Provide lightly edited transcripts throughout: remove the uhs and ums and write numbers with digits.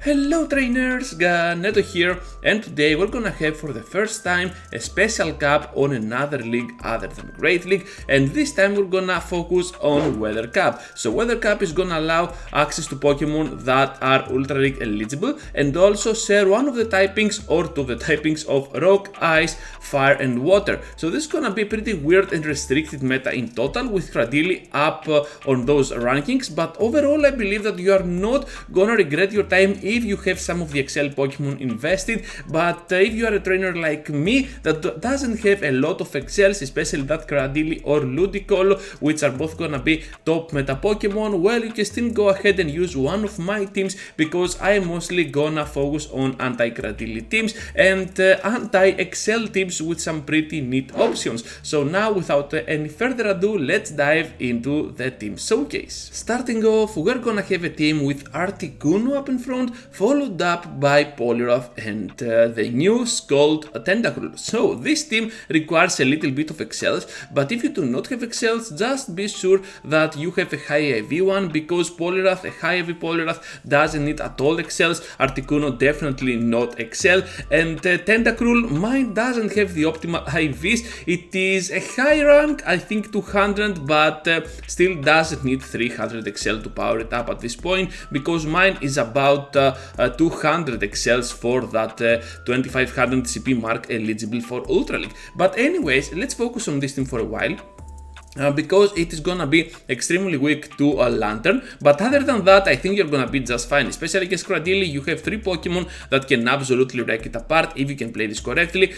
Hello trainers, Neto here, and today we're gonna have for the first time a special cup on another league other than Great League, and this time we're gonna focus on Weather Cup. So Weather Cup is gonna allow access to Pokemon that are Ultra League eligible and also share one of the typings or two of the typings of Rock, Ice, Fire and Water. So this is gonna be pretty weird and restricted meta in total, with Cradily up on those rankings, but overall I believe that you are not gonna regret your time if you have some of the Excel Pokemon invested. But if you are a trainer like me that doesn't have a lot of Excels, especially that Cradily or Ludicolo, which are both gonna be top meta Pokemon, well, you can still go ahead and use one of my teams, because I am mostly gonna focus on anti-Cradily teams and anti-Excel teams with some pretty neat options. So now, without any further ado, let's dive into the team showcase. Starting off, we're gonna have a team with Articuno up in front, followed up by Poliwrath and the new Scald Tentacruel. So this team requires a little bit of Excels, but if you do not have Excels, just be sure that you have a high AV one, because Poliwrath, a high AV Poliwrath, doesn't need at all Excels. Articuno definitely not Excel, and Tentacruel, mine doesn't have the optimal IVs. It is a high rank, I think 200, but still doesn't need 300 Excel to power it up at this point, because mine is about 200 Excels for that 2500 CP mark eligible for Ultra League. But anyways, let's focus on this team for a while. Because it is gonna be extremely weak to a Lantern, but other than that, I think you're gonna be just fine. Especially against Cradily, you have 3 Pokemon that can absolutely wreck it apart if you can play this correctly,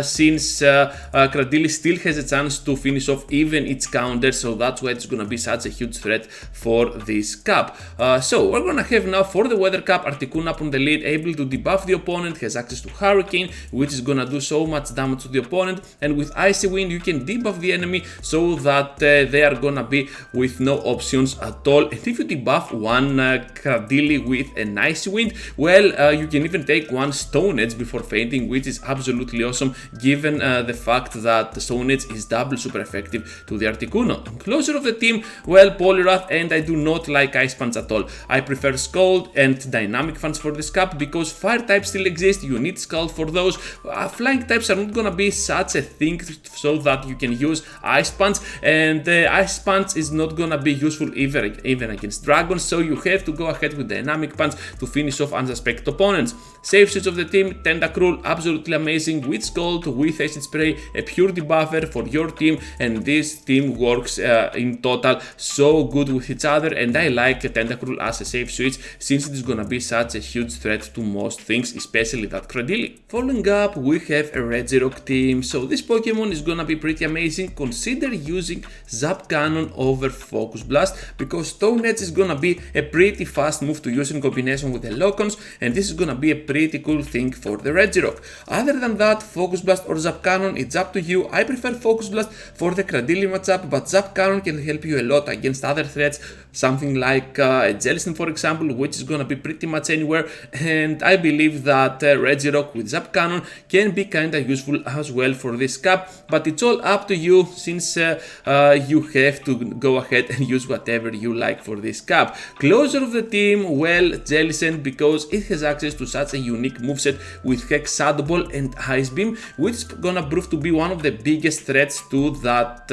since Cradily still has a chance to finish off even its counter, so that's why it's gonna be such a huge threat for this cup. So we're gonna have now for the Weather Cup Articuno up on the lead, able to debuff the opponent, has access to Hurricane, which is gonna do so much damage to the opponent, and with Icy Wind you can debuff the enemy so that they are gonna be with no options at all. And if you debuff one Cradily with an Icy Wind, well, you can even take one Stone Edge before fainting, which is absolutely awesome, given the fact that the Stone Edge is double super effective to the Articuno. Closer of the team, well, Poliwrath, and I do not like Ice Punch at all. I prefer Scald and Dynamic Punch for this cup, because Fire types still exist, you need Scald for those. Flying types are not gonna be such a thing, so that you can use Ice Punch, and Ice Punch is not gonna be useful even against Dragons, so you have to go ahead with Dynamic Punch to finish off unsuspected opponents. Safe switch of the team, Tentacruel, absolutely amazing, with Scald, with Acid Spray, a pure debuffer for your team, and this team works in total so good with each other, and I like Tentacruel as a safe switch, since it is gonna be such a huge threat to most things, especially that Cradily. Following up, we have a Regirock team, so this Pokemon is gonna be pretty amazing. Consider using Zap Cannon over Focus Blast, because Stone Edge is gonna be a pretty fast move to use in combination with the Locons, and this is gonna be a pretty cool thing for the Regirock. Other than that, Focus Blast or Zap Cannon, it's up to you. I prefer Focus Blast for the Cradily matchup, but Zap Cannon can help you a lot against other threats, something like a Jellicent for example, which is gonna be pretty much anywhere, and I believe that Regirock with Zap Cannon can be kinda useful as well for this cup, but it's all up to you, since you have to go ahead and use whatever you like for this cup. Closer of the team, well, Jellicent, because it has access to such a unique moveset with Hex, Shadow Ball and Ice Beam, which is gonna prove to be one of the biggest threats to that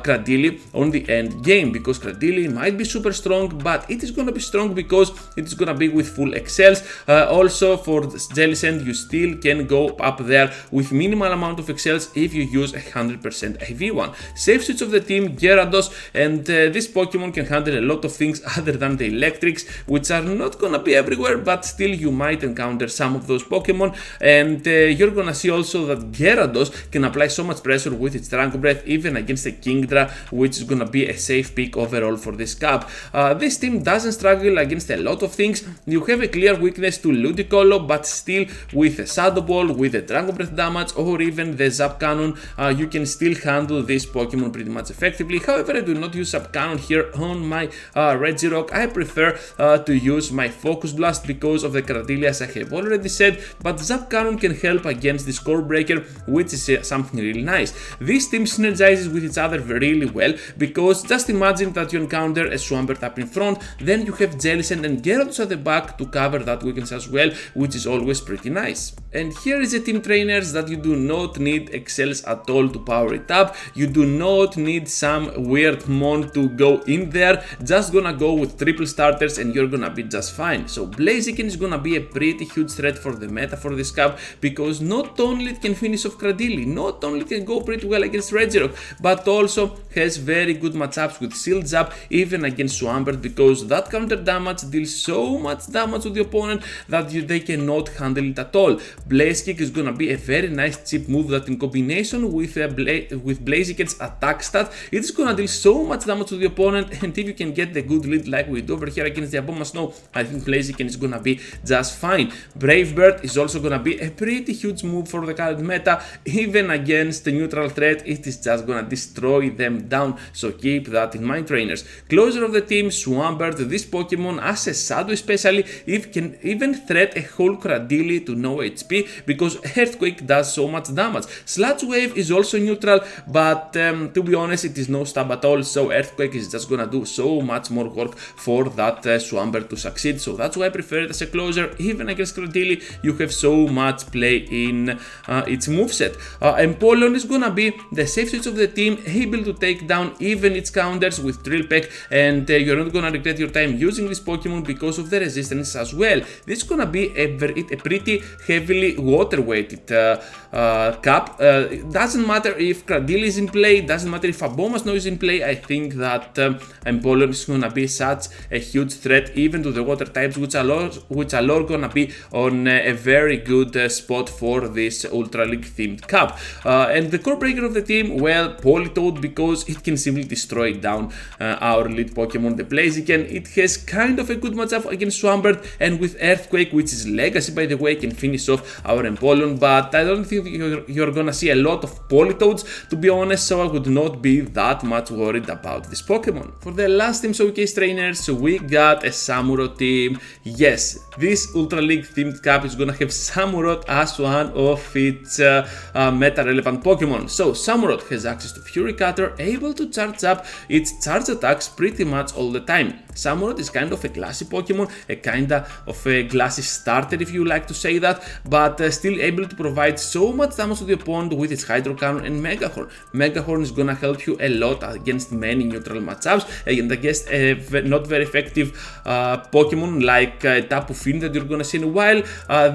Cradily on the end game, because Cradily might be super strong, but it is gonna be strong because it is gonna be with full Excels. Also for Jellicent, you still can go up there with minimal amount of Excels if you use 100% IV one. Safe switch of the team, Gyarados, and this Pokemon can handle a lot of things other than the electrics, which are not gonna be everywhere, but still you might encounter some of those Pokemon, and you're gonna see also that Gyarados can apply so much pressure with its Dragon Breath even against a Kingdra, which is gonna be a safe pick overall for this cup. This team doesn't struggle against a lot of things. You have a clear weakness to Ludicolo, but still with a Shadow Ball, with a Dragon Breath damage, or even the Zap Cannon, you can still handle this Pokemon pretty pretty much effectively. However, I do not use Subcannon here on my Regirock. I prefer to use my Focus Blast because of the Cradily, as I have already said, but Subcannon can help against this Core Breaker, which is something really nice. This team synergizes with each other really well, because just imagine that you encounter a Swampert up in front, then you have Jellicent and Gyarados at the back to cover that weakness as well, which is always pretty nice. And here is a team trainers that you do not need Excels at all to power it up. You do not need some weird mon to go in there. Just gonna go with triple starters and you're gonna be just fine. So Blaziken is gonna be a pretty huge threat for the meta for this cup, because not only it can finish off Cradily, not only it can go pretty well against Regirock, but also has very good matchups with Shield Zap, even against Swampert, because that counter damage deals so much damage to the opponent that they cannot handle it at all. Blaze Kick is gonna be a very nice cheap move that, in combination with Blaziken's attack stat, it is gonna deal so much damage to the opponent. And if you can get the good lead like we do over here against the Abomasnow Snow, I think Blaziken is gonna be just fine. Brave Bird is also gonna be a pretty huge move for the current meta. Even against the neutral threat, it is just gonna destroy them down, so keep that in mind, trainers. Closer of the team, Swampert. This Pokemon as a shadow especially, it can even threat a whole Cradily to no HP, because Earthquake does so much damage. Sludge Wave is also neutral, but to be honest, it is no stab at all, so Earthquake is just gonna do so much more work for that Swampert to succeed. So that's why I prefer it as a closer. Even against Cradily, you have so much play in its moveset. Empoleon is gonna be the safe switch of the team, able to take down even its counters with Drill Peck, and you're not gonna regret your time using this Pokemon because of the resistance as well. This is gonna be a pretty heavily water weighted cup. Doesn't matter if Cradily is in play, doesn't matter if Abomasnow is in play. I think that Empoleon is gonna be such a huge threat even to the water types, which are all gonna be on a very good spot for this Ultra League themed cup. And the core breaker of the team, well, Politoed, because it can simply destroy down our lead Pokemon, the Blaziken. It has kind of a good matchup against Swampert, and with Earthquake, which is Legacy by the way, can finish off our Empoleon, but I don't think you're gonna see a lot of Politoads, to be honest, so I would not be that much worried about this Pokemon. For the last team showcase, trainers, we got a Samurott team. Yes, this Ultra League themed cup is gonna have Samurott as one of its meta relevant Pokemon. So Samurott has access to Fury Cutter, able to charge up its charge attacks pretty much all the time. Samurott is kind of a classy Pokemon, a kinda of a classy starter if you like to say that, but still able to provide so much damage to the opponent with its Hydro Cannon and Mega Horn. Mega Horn is gonna help you a lot against many neutral matchups and against not very effective Pokemon like Tapu Fini that you're gonna see in a while.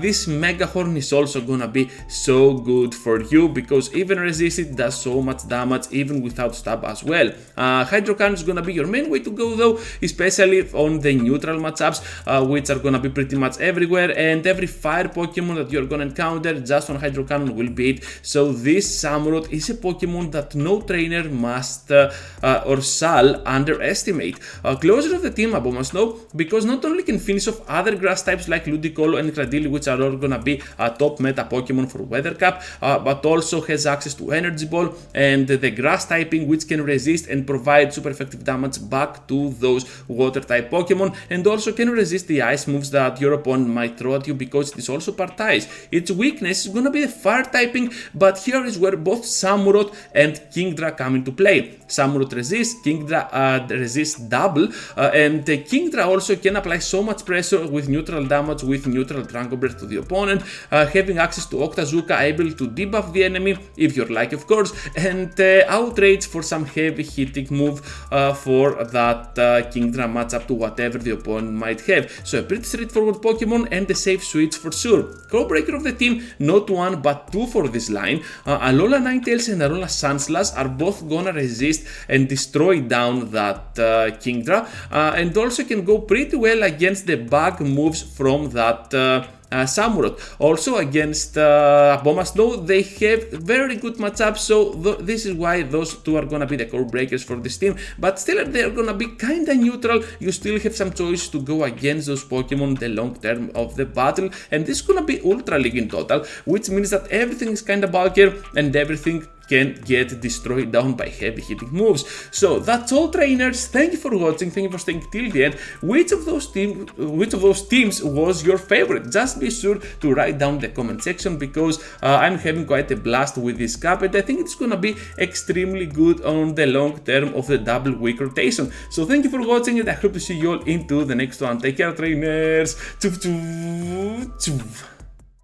This Mega Horn is also gonna be so good for you, because even resist it does so much damage even without stab as well. Hydro Cannon is gonna be your main way to go though, especially on the neutral matchups, which are gonna be pretty much everywhere, and every fire Pokemon that you're gonna encounter just on Hydro Cannon will beat. So this Samurott is a Pokemon that no trainer must or shall underestimate. Closer of the team, Abomasnow, because not only can finish off other grass types like Ludicolo and Cradily, which are all gonna be a top meta Pokemon for Weather Cup, but also has access to Energy Ball and the grass typing, which can resist and provide super effective damage back to those water type Pokemon, and also can resist the ice moves that your opponent might throw at you, because it is also part ice. Its weakness is gonna be the fire typing, but here is where both Samurott and Kingdra come into play. Samurott resists, Kingdra resists double, and Kingdra also can apply so much pressure with neutral damage with neutral Dragon Breath to the opponent, having access to Octazooka, able to debuff the enemy if you're like, of course, and Outrage for some heavy hitting move for that Kingdra matchup to whatever the opponent might have. So a pretty straightforward Pokemon and a safe switch for sure. Core breaker of the team, not one but two for this line. Alola Ninetales and Alola Sandslash are both gonna resist and destroy down that Kingdra, and also can go pretty well against the bug moves from that Samurott. Also against Abomasnow, they have very good matchups, so this is why those two are gonna be the core breakers for this team, but still they're gonna be kinda neutral. You still have some choice to go against those Pokemon the long term of the battle, and this is gonna be Ultra League in total, which means that everything is kinda bulkier and everything can get destroyed down by heavy hitting moves. So that's all, trainers. Thank you for watching, thank you for staying till the end. Which of those teams was your favorite? Just be sure to write down in the comment section, because I'm having quite a blast with this cap, and I think it's gonna be extremely good on the long term of the double week rotation. So thank you for watching, and I hope to see you all into the next one. Take care, trainers. Choo choo choo.